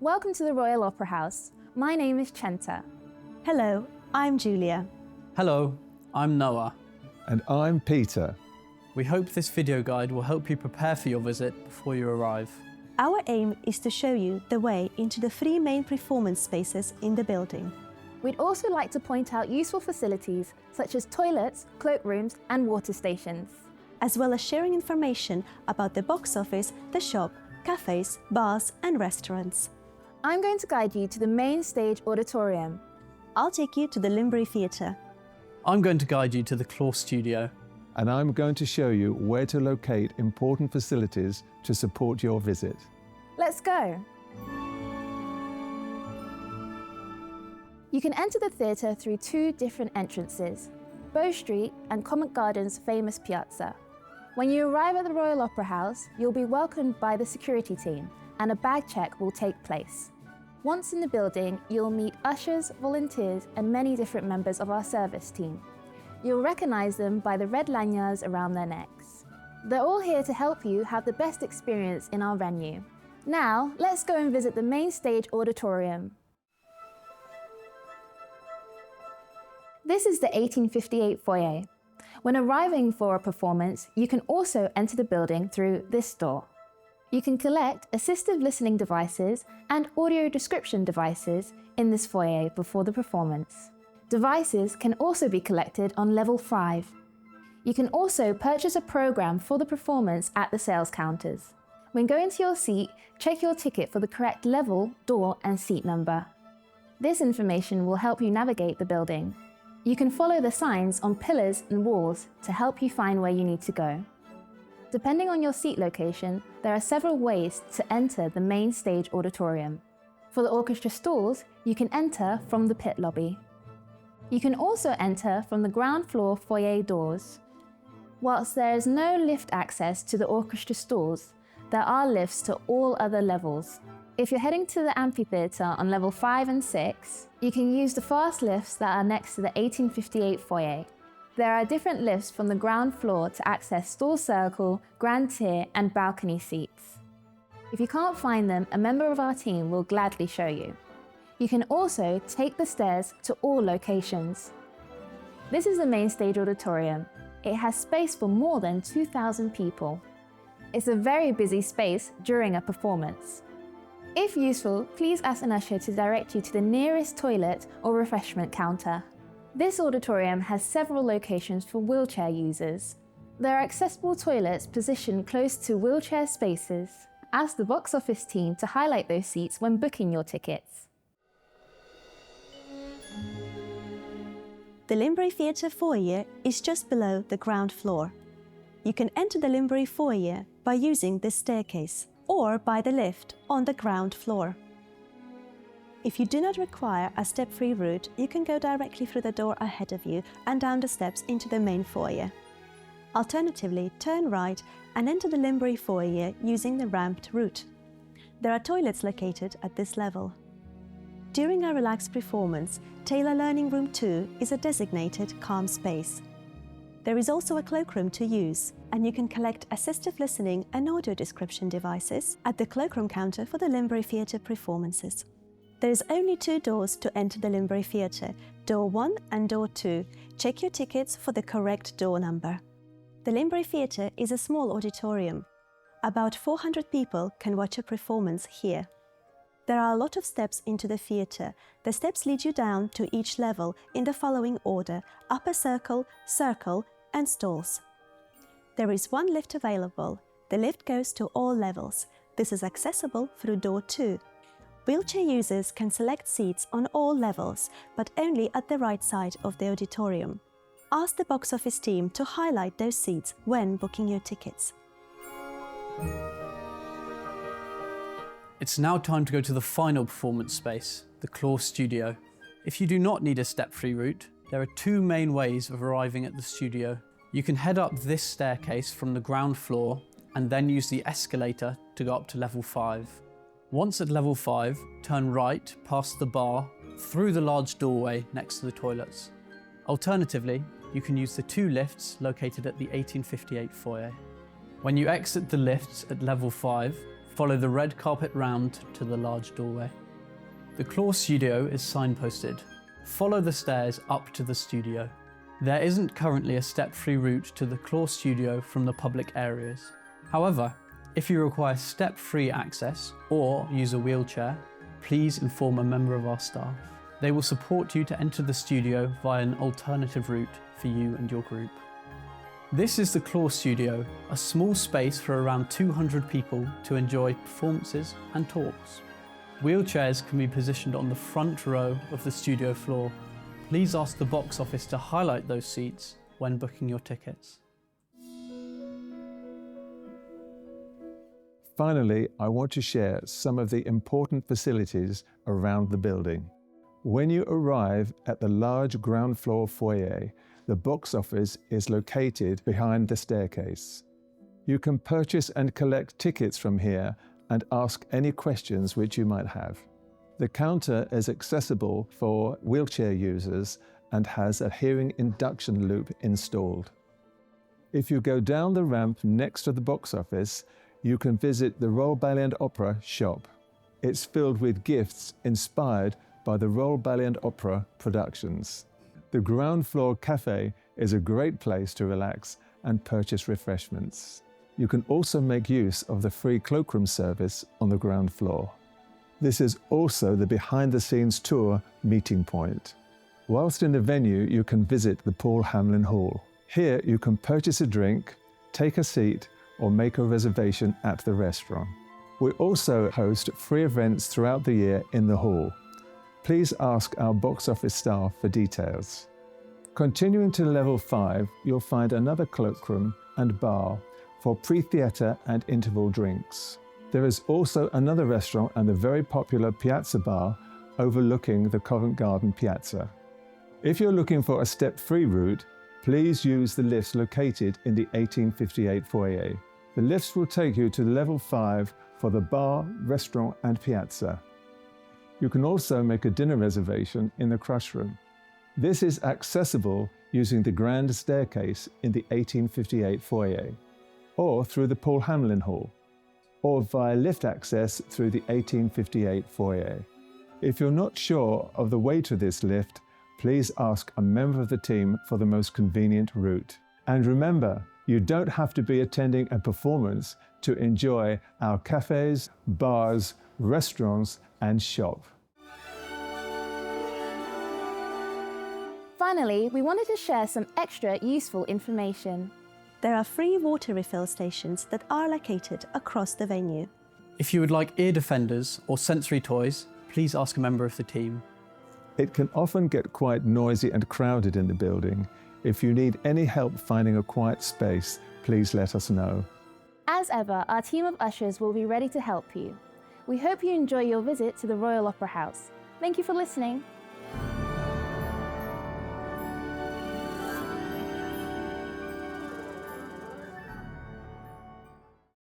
Welcome to the Royal Opera House. My name is Chenta. Hello, I'm Julia. Hello, I'm Noah. And I'm Peter. We hope this video guide will help you prepare for your visit before you arrive. Our aim is to show you the way into the 3 main performance spaces in the building. We'd also like to point out useful facilities such as toilets, cloakrooms and water stations, as well as sharing information about the box office, the shop, cafes, bars and restaurants. I'm going to guide you to the main stage auditorium. I'll take you to the Linbury Theatre. I'm going to guide you to the Clore studio. And I'm going to show you where to locate important facilities to support your visit. Let's go. You can enter the theatre through 2 different entrances, Bow Street and Covent Garden's famous piazza. When you arrive at the Royal Opera House, you'll be welcomed by the security team and a bag check will take place. Once in the building, you'll meet ushers, volunteers and many different members of our service team. You'll recognise them by the red lanyards around their necks. They're all here to help you have the best experience in our venue. Now, let's go and visit the main stage auditorium. This is the 1858 foyer. When arriving for a performance, you can also enter the building through this door. You can collect assistive listening devices and audio description devices in this foyer before the performance. Devices can also be collected on level 5. You can also purchase a program for the performance at the sales counters. When going to your seat, check your ticket for the correct level, door and seat number. This information will help you navigate the building. You can follow the signs on pillars and walls to help you find where you need to go. Depending on your seat location, there are several ways to enter the main stage auditorium. For the orchestra stalls, you can enter from the pit lobby. You can also enter from the ground floor foyer doors. Whilst there is no lift access to the orchestra stalls, there are lifts to all other levels. If you're heading to the amphitheatre on level 5 and 6, you can use the fast lifts that are next to the 1858 foyer. There are different lifts from the ground floor to access stall circle, grand tier and balcony seats. If you can't find them, a member of our team will gladly show you. You can also take the stairs to all locations. This is the main stage auditorium. It has space for more than 2,000 people. It's a very busy space during a performance. If useful, please ask an usher to direct you to the nearest toilet or refreshment counter. This auditorium has several locations for wheelchair users. There are accessible toilets positioned close to wheelchair spaces. Ask the box office team to highlight those seats when booking your tickets. The Linbury Theatre foyer is just below the ground floor. You can enter the Linbury foyer by using this staircase or by the lift on the ground floor. If you do not require a step-free route, you can go directly through the door ahead of you and down the steps into the main foyer. Alternatively, turn right and enter the Linbury foyer using the ramped route. There are toilets located at this level. During a relaxed performance, Taylor Learning Room 2 is a designated calm space. There is also a cloakroom to use, and you can collect assistive listening and audio description devices at the cloakroom counter for the Linbury Theatre performances. There is only 2 doors to enter the Linbury Theatre, door 1 and door 2. Check your tickets for the correct door number. The Linbury Theatre is a small auditorium. About 400 people can watch a performance here. There are a lot of steps into the theatre. The steps lead you down to each level in the following order: upper circle, circle and stalls. There is 1 lift available. The lift goes to all levels. This is accessible through door 2. Wheelchair users can select seats on all levels, but only at the right side of the auditorium. Ask the box office team to highlight those seats when booking your tickets. It's now time to go to the final performance space, the Clore studio. If you do not need a step-free route, there are 2 main ways of arriving at the studio. You can head up this staircase from the ground floor and then use the escalator to go up to level 5. Once at level 5, turn right past the bar through the large doorway next to the toilets. Alternatively, you can use the 2 lifts located at the 1858 foyer. When you exit the lifts at level 5, Follow the red carpet round to the large doorway. The Clore studio is signposted. Follow the stairs up to the studio. There isn't currently a step-free route to the Clore studio from the public areas. However, if you require step-free access or use a wheelchair, please inform a member of our staff. They will support you to enter the studio via an alternative route for you and your group. This is the Clore studio, a small space for around 200 people to enjoy performances and talks. Wheelchairs can be positioned on the front row of the studio floor. Please ask the box office to highlight those seats when booking your tickets. Finally, I want to share some of the important facilities around the building. When you arrive at the large ground floor foyer, the box office is located behind the staircase. You can purchase and collect tickets from here and ask any questions which you might have. The counter is accessible for wheelchair users and has a hearing induction loop installed. If you go down the ramp next to the box office, you can visit the Royal Ballet and Opera shop. It's filled with gifts inspired by the Royal Ballet and Opera productions. The ground floor cafe is a great place to relax and purchase refreshments. You can also make use of the free cloakroom service on the ground floor. This is also the behind-the-scenes tour meeting point. Whilst in the venue, you can visit the Paul Hamlin Hall. Here you can purchase a drink, take a seat, or make a reservation at the restaurant. We also host free events throughout the year in the hall. Please ask our box office staff for details. Continuing to level 5, you'll find another cloakroom and bar for pre-theatre and interval drinks. There is also another restaurant and the very popular Piazza Bar overlooking the Covent Garden Piazza. If you're looking for a step-free route, please use the lifts located in the 1858 foyer. The lifts will take you to level 5 for the bar, restaurant and piazza. You can also make a dinner reservation in the crush room. This is accessible using the grand staircase in the 1858 foyer, or through the Paul Hamlin Hall, or via lift access through the 1858 foyer. If you're not sure of the way to this lift, please ask a member of the team for the most convenient route. And remember, you don't have to be attending a performance to enjoy our cafes, bars, restaurants, and shop. Finally, we wanted to share some extra useful information. There are free water refill stations that are located across the venue. If you would like ear defenders or sensory toys, please ask a member of the team. It can often get quite noisy and crowded in the building. If you need any help finding a quiet space, please let us know. As ever, our team of ushers will be ready to help you. We hope you enjoy your visit to the Royal Opera House. Thank you for listening.